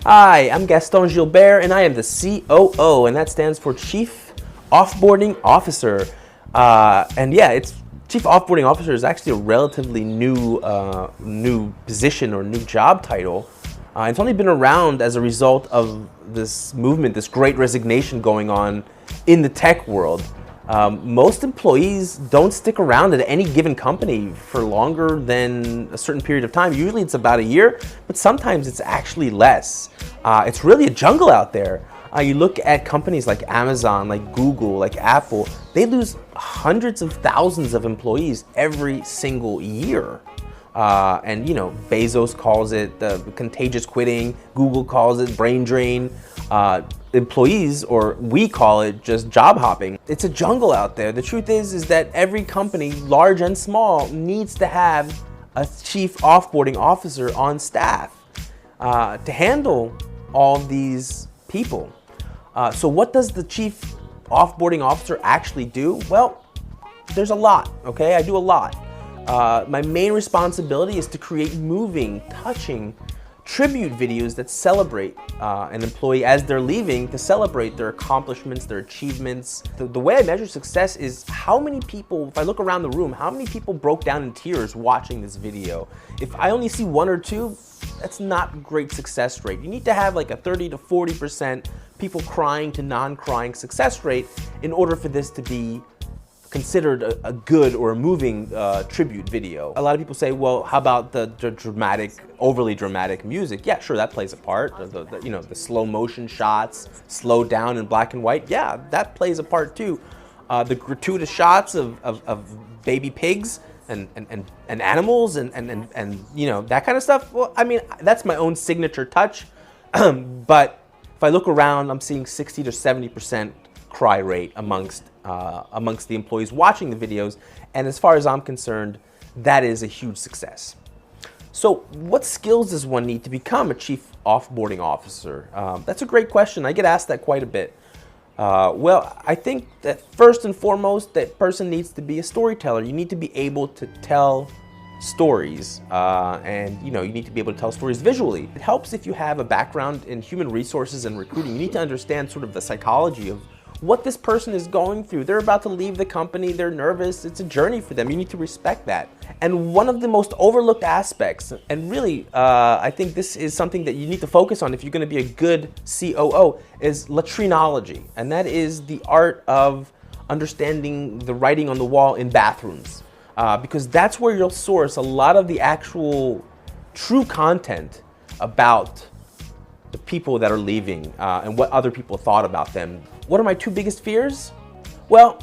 Hi, I'm Gaston Jilbert, and I am the COO, and that stands for Chief Offboarding Officer. And yeah, Chief Offboarding Officer is actually a relatively new position or new job title. It's only been around as a result of this movement, this great resignation going on in the tech world. Most employees don't stick around at any given company for longer than a certain period of time. Usually it's about a year, but sometimes it's actually less. It's really a jungle out there. You look at companies like Amazon, like Google, like Apple, they lose hundreds of thousands of employees every single year. And you know, Bezos calls it the contagious quitting, Google calls it brain drain. Employees, or we call it just job hopping. It's a jungle out there. The truth is that every company, large and small, needs to have a chief offboarding officer on staff to handle all these people. So what does the chief offboarding officer actually do? Well, there's a lot, okay? I do a lot. My main responsibility is to create moving, touching tribute videos that celebrate an employee as they're leaving, to celebrate their accomplishments, their achievements. The way I measure success is how many people, if I look around the room, how many people broke down in tears watching this video. If I only see one or two, that's not a great success rate. You need to have like a 30 to 40% people crying to non-crying success rate in order for this to be considered a good or a moving tribute video. A lot of people say, well, how about the dramatic, overly dramatic music? Yeah, sure, that plays a part. The slow motion shots, slowed down in black and white, yeah, that plays a part too. The gratuitous shots of baby pigs and animals and you know, that kind of stuff. Well, I mean, that's my own signature touch. But if I look around, I'm seeing 60 to 70% cry rate amongst the employees watching the videos, and as far as I'm concerned, that is a huge success. So what skills does one need to become a chief offboarding officer? That's a great question. I get asked that quite a bit. Well, I think that first and foremost, that person needs to be a storyteller. You need to be able to tell stories, and you need to be able to tell stories visually. It helps if you have a background in human resources and recruiting. You need to understand sort of the psychology of what this person is going through. They're about to leave the company, they're nervous, it's a journey for them. You need to respect that. And one of the most overlooked aspects, and really, I think this is something that you need to focus on if you're gonna be a good COO, is latrinology. And that is the art of understanding the writing on the wall in bathrooms. Because that's where you'll source a lot of the actual true content about the people that are leaving and what other people thought about them. What are my two biggest fears? Well,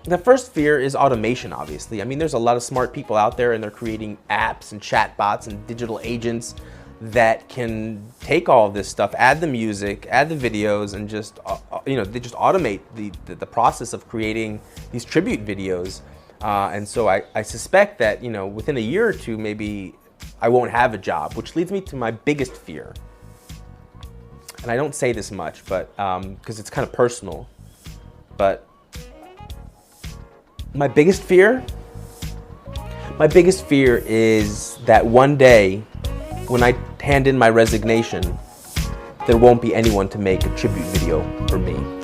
the first fear is automation, obviously. I mean, there's a lot of smart people out there and they're creating apps and chatbots and digital agents that can take all of this stuff, add the music, add the videos, and just, they just automate the process of creating these tribute videos. And so I suspect that, within a year or two, maybe I won't have a job, which leads me to my biggest fear. And I don't say this much, but because it's kind of personal, but my biggest fear is that one day when I hand in my resignation, there won't be anyone to make a tribute video for me.